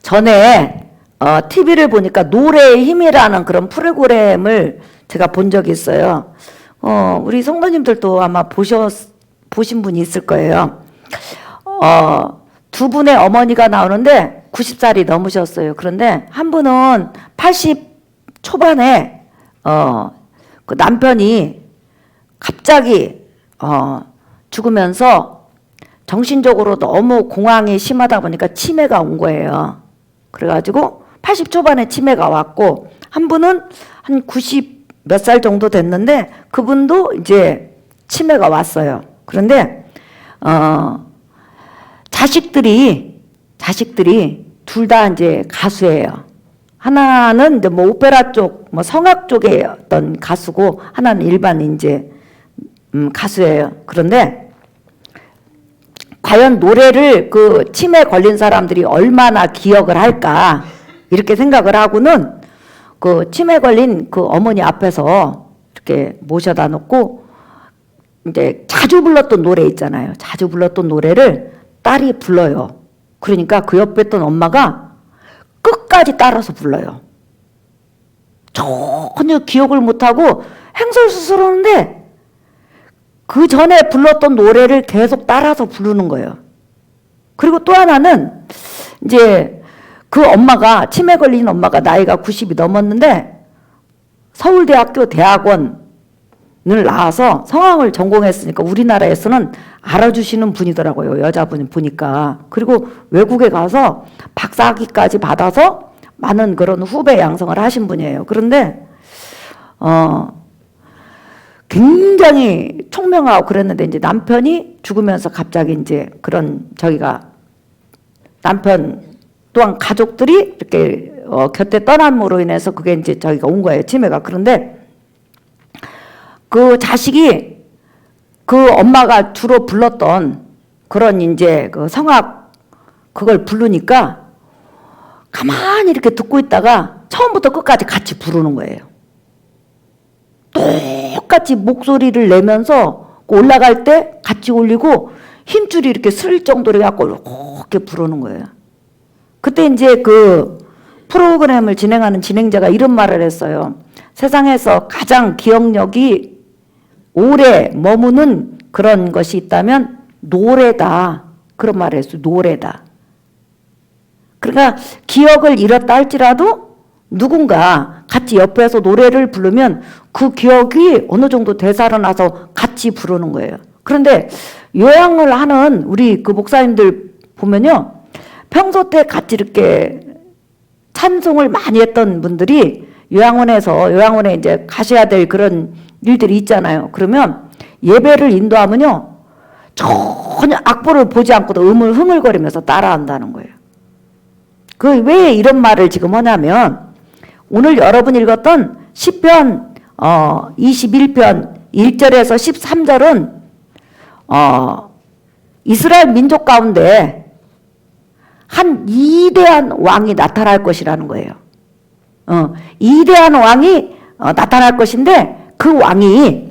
전에 TV를 보니까 노래의 힘이라는 그런 프로그램을 제가 본 적이 있어요. 우리 성도님들도 아마 보신 분이 있을 거예요. 두 분의 어머니가 나오는데 90살이 넘으셨어요. 그런데 한 분은 80 초반에 그 남편이 갑자기 죽으면서 정신적으로 너무 공황이 심하다 보니까 치매가 온 거예요. 그래가지고 80 초반에 치매가 왔고, 한 분은 한 90 몇 살 정도 됐는데 그분도 이제 치매가 왔어요. 그런데 자식들이 둘 다 이제 가수예요. 하나는 이제 뭐 오페라 쪽, 뭐 성악 쪽의 어떤 가수고, 하나는 일반 이제 가수예요. 그런데 과연 노래를 그 치매 걸린 사람들이 얼마나 기억을 할까 이렇게 생각을 하고는 그 치매 걸린 그 어머니 앞에서 이렇게 모셔다 놓고 이제 자주 불렀던 노래 있잖아요. 자주 불렀던 노래를 딸이 불러요. 그러니까 그 옆에 있던 엄마가 끝까지 따라서 불러요. 전혀 기억을 못하고 행설수설하는데 그 전에 불렀던 노래를 계속 따라서 부르는 거예요. 그리고 또 하나는 이제 그 엄마가, 치매 걸린 엄마가 나이가 90이 넘었는데 서울대학교 대학원을 나와서 성악을 전공했으니까 우리나라에서는 알아주시는 분이더라고요. 여자분이 보니까. 그리고 외국에 가서 박사학위까지 받아서 많은 그런 후배 양성을 하신 분이에요. 그런데 굉장히 총명하고 그랬는데 이제 남편이 죽으면서 갑자기 이제 그런 남편 또한 가족들이 이렇게 곁에 떠남으로 인해서 그게 이제 온 거예요. 치매가. 그런데 그 자식이 그 엄마가 주로 불렀던 그런 이제 그 성악 그걸 부르니까 가만히 이렇게 듣고 있다가 처음부터 끝까지 같이 부르는 거예요. 똑같이 목소리를 내면서 올라갈 때 같이 올리고 힘줄이 이렇게 슬 정도로 해갖고 이렇게 부르는 거예요. 그때 이제 그 프로그램을 진행하는 진행자가 이런 말을 했어요. 세상에서 가장 기억력이 오래 머무는 그런 것이 있다면 노래다. 그런 말을 했어요. 노래다. 그러니까 기억을 잃었다 할지라도 누군가 같이 옆에서 노래를 부르면 그 기억이 어느 정도 되살아나서 같이 부르는 거예요. 그런데 요양을 하는 우리 그 목사님들 보면요, 평소 때 같이 이렇게 찬송을 많이 했던 분들이 요양원에 이제 가셔야 될 그런 일들이 있잖아요. 그러면 예배를 인도하면요, 전혀 악보를 보지 않고도 흥얼거리면서 따라한다는 거예요. 그 왜 이런 말을 지금 하냐면, 오늘 여러분 읽었던 시편 21편 1절에서 13절은 이스라엘 민족 가운데 한 이대한 왕이 나타날 것이라는 거예요. 이대한 왕이 나타날 것인데, 그 왕이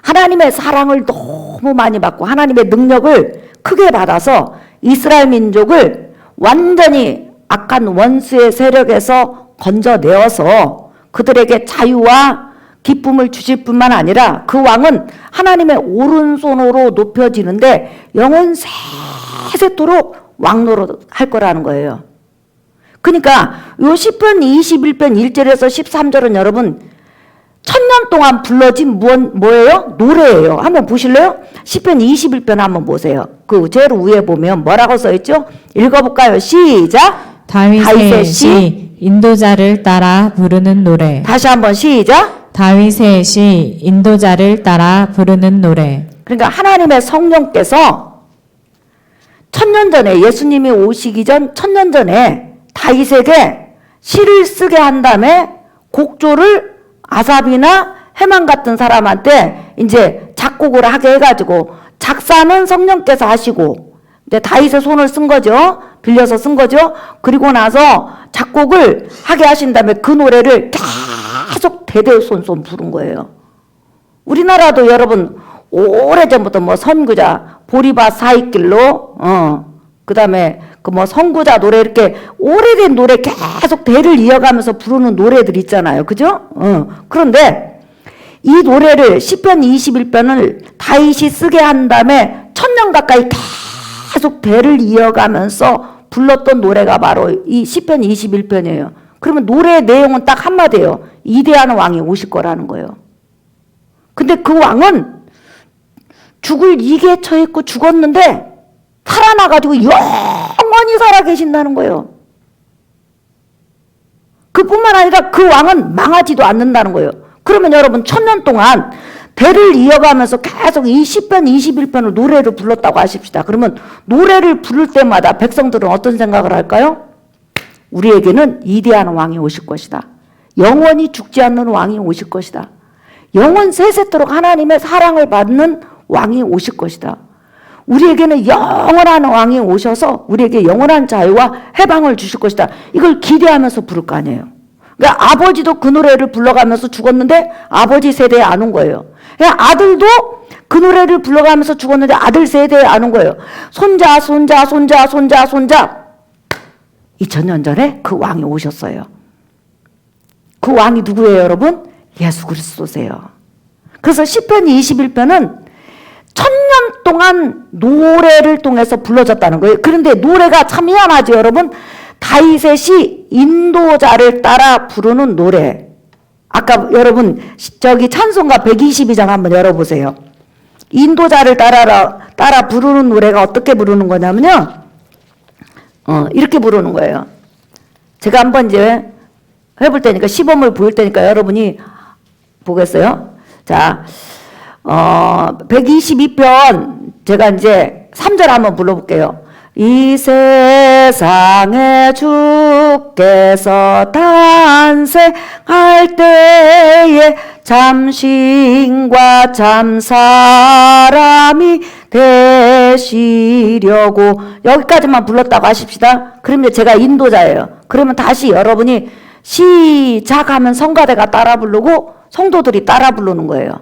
하나님의 사랑을 너무 많이 받고 하나님의 능력을 크게 받아서 이스라엘 민족을 완전히 악한 원수의 세력에서 건져내어서 그들에게 자유와 기쁨을 주실 뿐만 아니라 그 왕은 하나님의 오른손으로 높여지는데 영원 세세토록 왕노릇 할 거라는 거예요. 그러니까 요 시편 21편 1절에서 13절은 여러분 1000년 동안 불러진 뭐예요? 노래예요. 한번 보실래요? 시편 21편 한번 보세요. 그 제일 위에 보면 뭐라고 써있죠? 읽어볼까요? 시작! 다윗의 시 인도자를 따라 부르는 노래. 다시 한번 시작! 다윗의 시 인도자를 따라 부르는 노래. 그러니까 하나님의 성령께서 1000년 전에, 예수님이 오시기 전 1000년 전에 다윗에게 시를 쓰게 한 다음에 곡조를 아삽이나 헤만 같은 사람한테 이제 작곡을 하게 해가지고, 작사는 성령께서 하시고, 근데 다윗의 손을 쓴 거죠. 빌려서 쓴 거죠. 그리고 나서 작곡을 하게 하신 다음에 그 노래를 계속 대대손손 부른 거예요. 우리나라도 여러분 오래전부터 뭐 선구자, 보리밭 사이길로, 그 다음에 그 뭐 선구자 노래 이렇게 오래된 노래 계속 대를 이어가면서 부르는 노래들 있잖아요. 그죠? 그런데 이 노래를 시편 21편을 다윗이 쓰게 한 다음에 1000년 가까이 계속 대를 이어가면서 불렀던 노래가 바로 이 시편 21편이에요. 그러면 노래의 내용은 딱 한마디예요. 이대한 왕이 오실 거라는 거예요. 근데 그 왕은 죽을 위기에 처했고 죽었는데 살아나가지고 영원히 살아계신다는 거예요. 그뿐만 아니라 그 왕은 망하지도 않는다는 거예요. 그러면 여러분 1000년 동안 대를 이어가면서 계속 이 시편 21편을 노래를 불렀다고 하십시다. 그러면 노래를 부를 때마다 백성들은 어떤 생각을 할까요? 우리에게는 이대한 왕이 오실 것이다. 영원히 죽지 않는 왕이 오실 것이다. 영원 세세토록 하나님의 사랑을 받는 왕이 오실 것이다. 우리에게는 영원한 왕이 오셔서 우리에게 영원한 자유와 해방을 주실 것이다. 이걸 기대하면서 부를 거 아니에요. 그러니까 아버지도 그 노래를 불러가면서 죽었는데 아버지 세대에 안 온 거예요. 아들도 그 노래를 불러가면서 죽었는데 아들 세대에 안 온 거예요. 손자 2000년 전에 그 왕이 오셨어요. 그 왕이 누구예요, 여러분? 예수 그리스도세요. 그래서 시편 21편은 1000년 동안 노래를 통해서 불러졌다는 거예요. 그런데 노래가 참 희한하죠, 여러분. 다윗의 시 인도자를 따라 부르는 노래. 아까 여러분 저기 찬송가 122장 한번 열어보세요. 인도자를 따라 부르는 노래가 어떻게 부르는 거냐면요. 이렇게 부르는 거예요. 제가 한번 이제 해볼 테니까 시범을 보일 테니까 여러분이 보겠어요. 자, 122편 제가 이제 3절 한번 불러볼게요. 이 세상에 주께서 탄생할 때에 잠신과 잠사람이 되시려고 여기까지만 불렀다고 하십시다. 그러면 제가 인도자예요. 그러면 다시 여러분이 시작하면 성가대가 따라 부르고 성도들이 따라 부르는 거예요.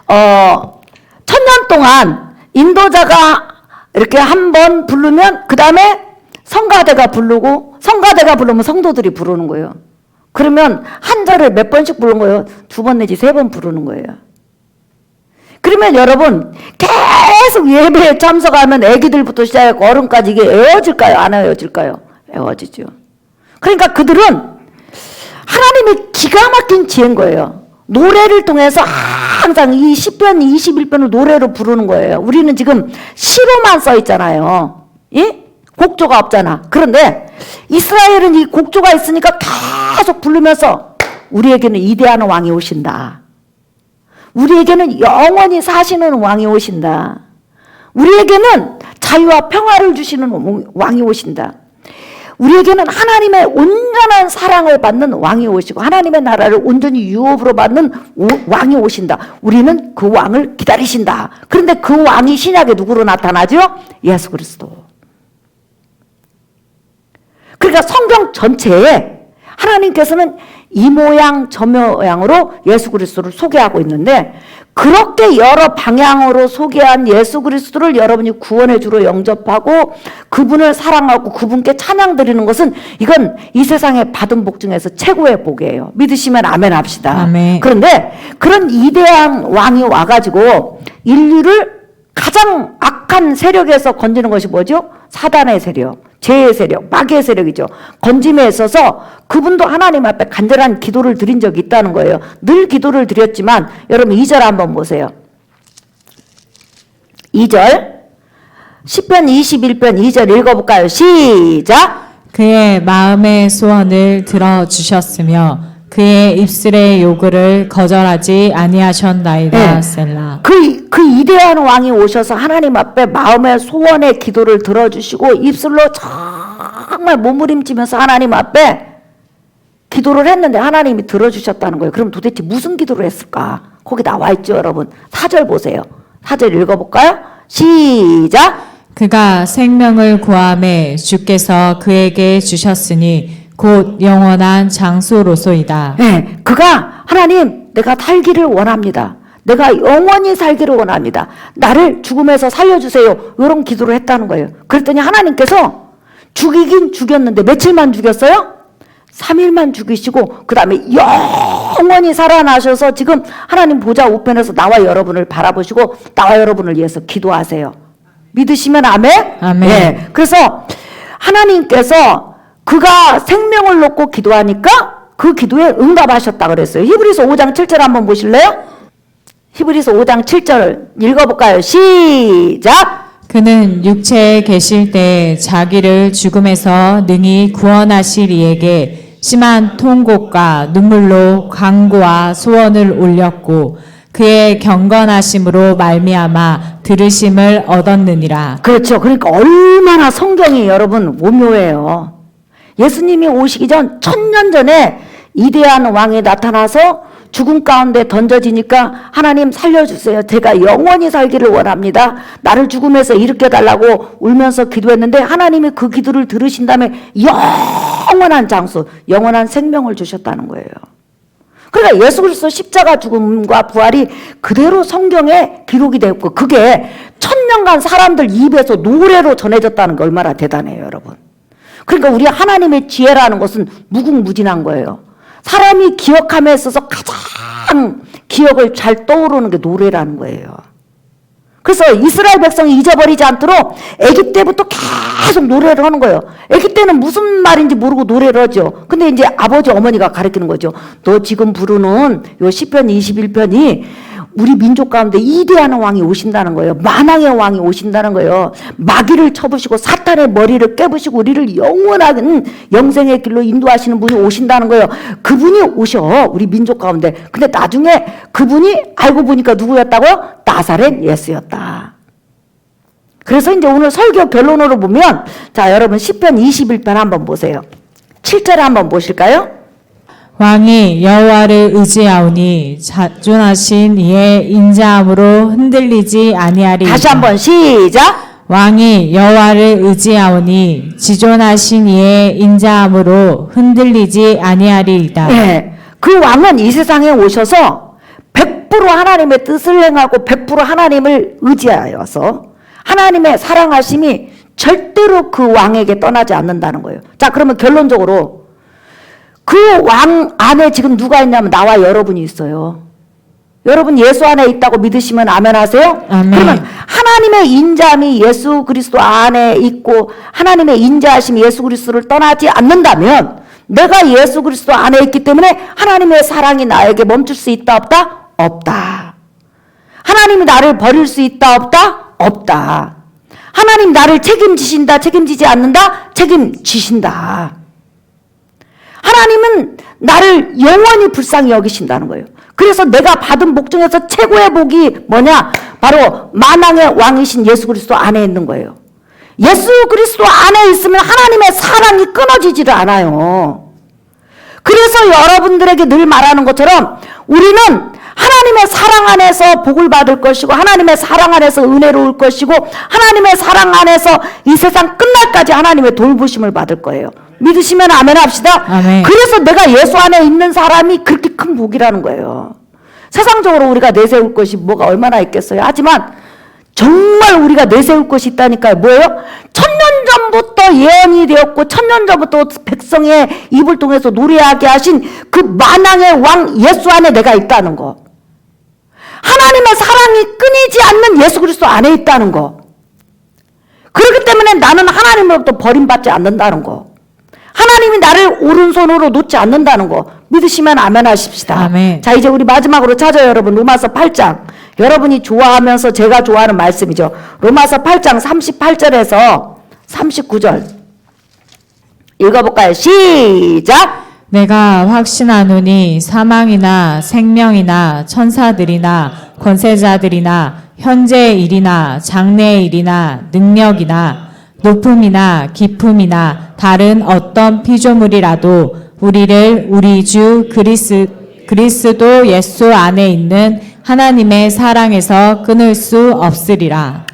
1000년 동안 인도자가 이렇게 한 번 부르면 그 다음에 성가대가 부르고 성가대가 부르면 성도들이 부르는 거예요. 그러면 한 절을 몇 번씩 부르는 거예요? 2번 내지 3번 부르는 거예요. 그러면 여러분 계속 예배에 참석하면 애기들부터 시작해서 어른까지 이게 애워질까요? 안 애워질까요? 애워지죠. 그러니까 그들은 하나님의 기가 막힌 지혜인 거예요. 노래를 통해서 항상 이 시편 21편을 노래로 부르는 거예요. 우리는 지금 시로만 써 있잖아요. 예? 곡조가 없잖아. 그런데 이스라엘은 이 곡조가 있으니까 계속 부르면서 우리에게는 이대한 왕이 오신다. 우리에게는 영원히 사시는 왕이 오신다. 우리에게는 자유와 평화를 주시는 왕이 오신다. 우리에게는 하나님의 온전한 사랑을 받는 왕이 오시고 하나님의 나라를 온전히 유업으로 받는 왕이 오신다. 우리는 그 왕을 기다리신다. 그런데 그 왕이 신약에 누구로 나타나죠? 예수 그리스도. 그러니까 성경 전체에 하나님께서는 이 모양 저 모양으로 예수 그리스도를 소개하고 있는데 그렇게 여러 방향으로 소개한 예수 그리스도를 여러분이 구원의 주로 영접하고 그분을 사랑하고 그분께 찬양 드리는 것은 이건 이 세상에 받은 복 중에서 최고의 복이에요. 믿으시면 아멘 합시다. 아멘. 그런데 그런 이대한 왕이 와가지고 인류를 가장 악한 세력에서 건지는 것이 뭐죠? 사단의 세력, 죄의 세력, 마귀의 세력이죠. 건짐에 있어서 그분도 하나님 앞에 간절한 기도를 드린 적이 있다는 거예요. 늘 기도를 드렸지만 여러분 2절 한번 보세요. 2절 시편 21편 2절 읽어볼까요? 시작. 그의 마음의 소원을 들어주셨으며 그의 입술의 요구를 거절하지 아니하셨나이다. 네. 셀라. 그 이대한 왕이 오셔서 하나님 앞에 마음의 소원의 기도를 들어주시고 입술로 정말 몸부림치면서 하나님 앞에 기도를 했는데 하나님이 들어주셨다는 거예요. 그럼 도대체 무슨 기도를 했을까? 거기 나와 있죠, 여러분. 4절 보세요. 4절 읽어볼까요? 시작. 그가 생명을 구함에 주께서 그에게 주셨으니 곧 영원한 장소로소이다. 네, 그가 하나님 내가 살기를 원합니다. 내가 영원히 살기를 원합니다. 나를 죽음에서 살려주세요. 이런 기도를 했다는 거예요. 그랬더니 하나님께서 죽이긴 죽였는데 며칠만 죽였어요? 3일만 죽이시고 그 다음에 영원히 살아나셔서 지금 하나님 보좌 우편에서 나와 여러분을 바라보시고 나와 여러분을 위해서 기도하세요. 믿으시면 아멘? 아멘. 네. 그래서 하나님께서 그가 생명을 놓고 기도하니까 그 기도에 응답하셨다 그랬어요. 히브리서 5장 7절 한번 보실래요? 히브리서 5장 7절 읽어볼까요? 시작! 그는 육체에 계실 때 자기를 죽음에서 능히 구원하실 이에게 심한 통곡과 눈물로 간구와 소원을 올렸고 그의 경건하심으로 말미암아 들으심을 얻었느니라. 그렇죠. 그러니까 얼마나 성경이 여러분 오묘해요. 예수님이 오시기 전 1000년 전에 이대한 왕이 나타나서 죽음 가운데 던져지니까 하나님 살려주세요. 제가 영원히 살기를 원합니다. 나를 죽음에서 일으켜달라고 울면서 기도했는데 하나님이 그 기도를 들으신 다음에 영원한 장수, 영원한 생명을 주셨다는 거예요. 그러니까 예수 그리스도 십자가 죽음과 부활이 그대로 성경에 기록이 되었고 그게 1000년간 사람들 입에서 노래로 전해졌다는 게 얼마나 대단해요, 여러분. 그러니까 우리 하나님의 지혜라는 것은 무궁무진한 거예요. 사람이 기억함에 있어서 가장 기억을 잘 떠오르는 게 노래라는 거예요. 그래서 이스라엘 백성이 잊어버리지 않도록 아기 때부터 계속 노래를 하는 거예요. 아기 때는 무슨 말인지 모르고 노래를 하죠. 근데 이제 아버지 어머니가 가르치는 거죠. 너 지금 부르는 요 시편 21편이 우리 민족 가운데 이대한 왕이 오신다는 거예요. 만왕의 왕이 오신다는 거예요. 마귀를 쳐부시고 사탄의 머리를 깨부시고 우리를 영원한 영생의 길로 인도하시는 분이 오신다는 거예요. 그분이 오셔, 우리 민족 가운데. 근데 나중에 그분이 알고 보니까 누구였다고요? 나사렛 예수였다. 그래서 이제 오늘 설교 결론으로 보면, 자, 여러분 시편 21편 한번 보세요. 7절에 한번 보실까요? 왕이 여호와를 의지하오니 자존하신 이의 인자함으로 흔들리지 아니하리이다. 다시 한번 시작. 왕이 여호와를 의지하오니 지존하신 이의 인자함으로 흔들리지 아니하리이다. 네, 그 왕은 이 세상에 오셔서 100% 하나님의 뜻을 행하고 100% 하나님을 의지하여서 하나님의 사랑하심이 절대로 그 왕에게 떠나지 않는다는 거예요. 자, 그러면 결론적으로 그 왕 안에 지금 누가 있냐면 나와 여러분이 있어요. 여러분 예수 안에 있다고 믿으시면 아멘 하세요? 아멘. 그러면 하나님의 인자함이 예수 그리스도 안에 있고 하나님의 인자하심이 예수 그리스도를 떠나지 않는다면 내가 예수 그리스도 안에 있기 때문에 하나님의 사랑이 나에게 멈출 수 있다 없다? 없다. 하나님이 나를 버릴 수 있다 없다? 없다. 하나님 나를 책임지신다 책임지지 않는다? 책임지신다. 하나님은 나를 영원히 불쌍히 여기신다는 거예요. 그래서 내가 받은 복 중에서 최고의 복이 뭐냐? 바로 만왕의 왕이신 예수 그리스도 안에 있는 거예요. 예수 그리스도 안에 있으면 하나님의 사랑이 끊어지지를 않아요. 그래서 여러분들에게 늘 말하는 것처럼 우리는 하나님의 사랑 안에서 복을 받을 것이고 하나님의 사랑 안에서 은혜로울 것이고 하나님의 사랑 안에서 이 세상 끝날까지 하나님의 돌보심을 받을 거예요. 믿으시면 아멘 합시다. 아멘. 그래서 내가 예수 안에 있는 사람이 그렇게 큰 복이라는 거예요. 세상적으로 우리가 내세울 것이 뭐가 얼마나 있겠어요. 하지만 정말 우리가 내세울 것이 있다니까요. 뭐예요? 1000년 전부터 예언이 되었고 1000년 전부터 백성의 입을 통해서 노래하게 하신 그 만왕의 왕 예수 안에 내가 있다는 거. 하나님의 사랑이 끊이지 않는 예수 그리스도 안에 있다는 거. 그렇기 때문에 나는 하나님으로부터 버림받지 않는다는 거. 하나님이 나를 오른손으로 놓지 않는다는 거 믿으시면 아멘 하십시다. 아멘. 자, 이제 우리 마지막으로 찾아요, 여러분. 로마서 8장. 여러분이 좋아하면서 제가 좋아하는 말씀이죠. 로마서 8장 38절에서 39절 읽어볼까요? 시작. 내가 확신하노니 사망이나 생명이나 천사들이나 권세자들이나 현재의 일이나 장래의 일이나 능력이나 높음이나 깊음이나 다른 어떤 피조물이라도 우리를 우리 주 그리스도 예수 안에 있는 하나님의 사랑에서 끊을 수 없으리라.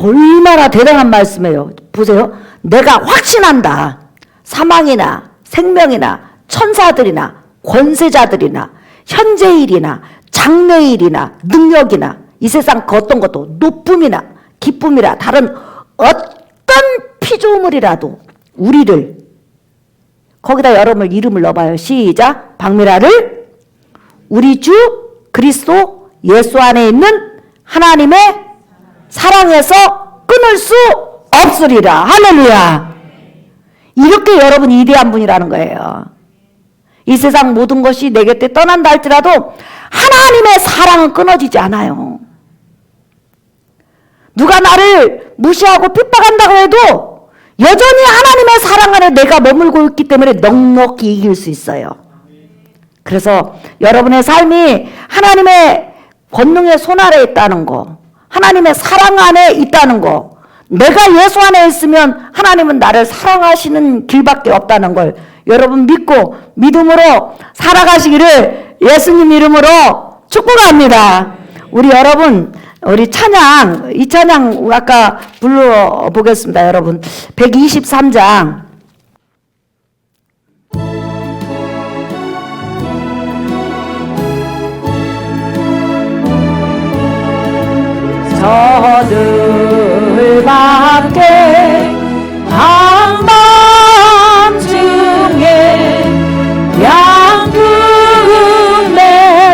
얼마나 대단한 말씀이에요. 보세요. 내가 확신한다. 사망이나 생명이나 천사들이나 권세자들이나 현재일이나 장래일이나 능력이나 이 세상 그 어떤 것도 높음이나 기쁨이나 다른 어떤 피조물이라도 우리를 거기다 여러분 이름을 넣어봐요. 시작. 박미라를 우리 주 그리스도 예수 안에 있는 하나님의 사랑에서 끊을 수 없으리라. 할렐루야. 이렇게 여러분 위대한 분이라는 거예요. 이 세상 모든 것이 내 곁에 떠난다 할지라도 하나님의 사랑은 끊어지지 않아요. 누가 나를 무시하고 핍박한다고 해도 여전히 하나님의 사랑 안에 내가 머물고 있기 때문에 넉넉히 이길 수 있어요. 그래서 여러분의 삶이 하나님의 권능의 손 아래에 있다는 거, 하나님의 사랑 안에 있다는 거, 내가 예수 안에 있으면 하나님은 나를 사랑하시는 길밖에 없다는 걸 여러분 믿고 믿음으로 살아가시기를 예수님 이름으로 축복합니다. 우리 여러분, 우리 찬양, 이 찬양 아까 불러보겠습니다. 여러분 123장 저들 밖에 한밤중에 양금에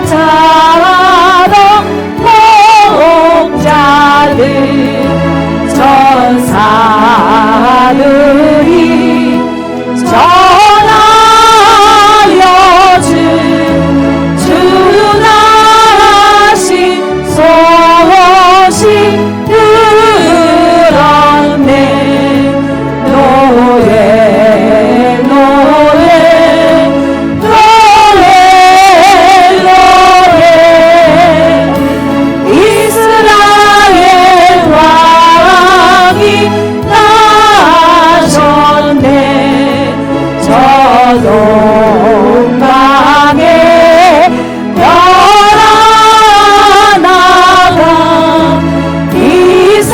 자라던 목자들 전사들이 전하여 준 주나신 소식 들었네. 노래 노래 노래 노래 이스라엘 왕이 나셨네. 저 동방에 별 하나가 이상한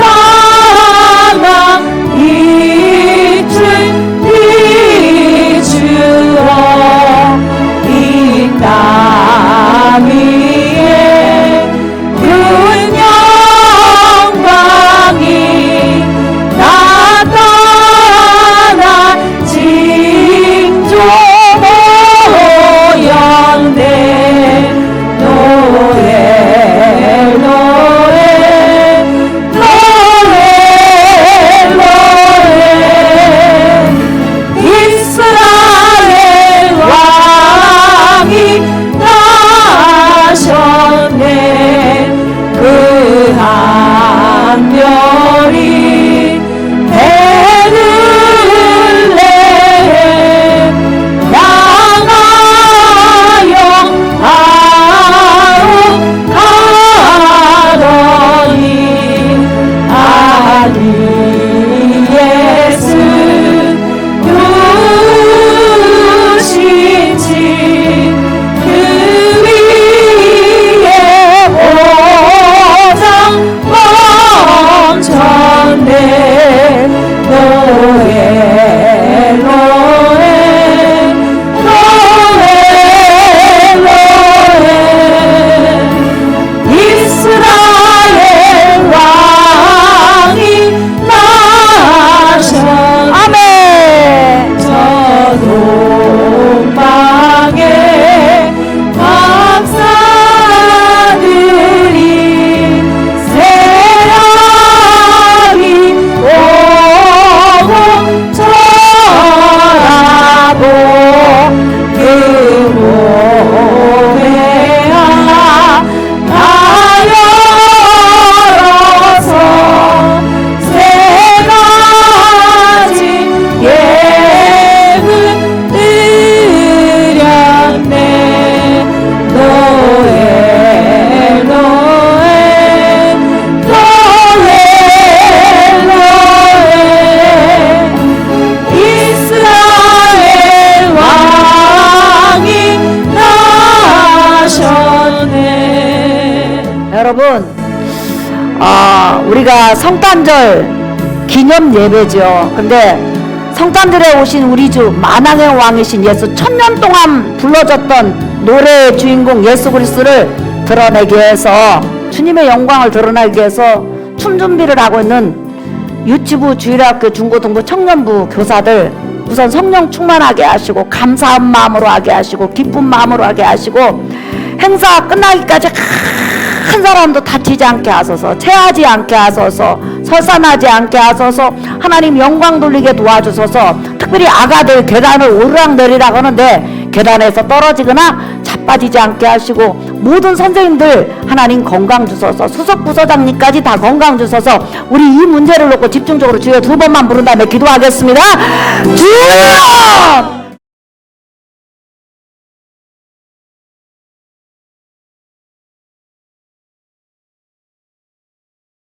빛을 비추어 이 땅 위에 큰 영광이 나타나 징조 모였네. 노래 노래 노래 노래 이스라엘 왕이 나셨네. 그 한별이 베들레헴 향하여 아욱하더니 아기 예수 누신지 그 위에 보장 멈췄네. 노래 노래 노래 노래 이스라엘 왕이 나셨네. 아멘. 저 동방에 박사들이 세상이 오고 절하고 그 몸에 하나여서 세 가지 예물 드렸네. 노래 노래 노래 노래 이스라엘 왕이 나셨네. 여러분, 우리가 성탄절 기념 예배죠. 근데 성탄절에 오신 우리 주 만왕의 왕이신 예수, 천년 동안 불러졌던 노래의 주인공 예수 그리스도를 드러내기 위해서, 주님의 영광을 드러내기 위해서 춤 준비를 하고 있는 유치부, 주일학교, 중고등부, 청년부 교사들 우선 성령 충만하게 하시고, 감사한 마음으로 하게 하시고, 기쁜 마음으로 하게 하시고, 행사 끝나기까지 한 사람도 다치지 않게 하소서, 체하지 않게 하소서, 설산하지 않게 하소서, 하나님 영광 돌리게 도와주소서. 특별히 아가들 계단을 오르락내리락 하는데 계단에서 떨어지거나 자빠지지 않게 하시고, 모든 선생님들 하나님 건강 주소서, 수석 부서장님까지 다 건강 주소서. 우리 이 문제를 놓고 집중적으로 주여 두 번만 부른 다음에 기도하겠습니다. 주여!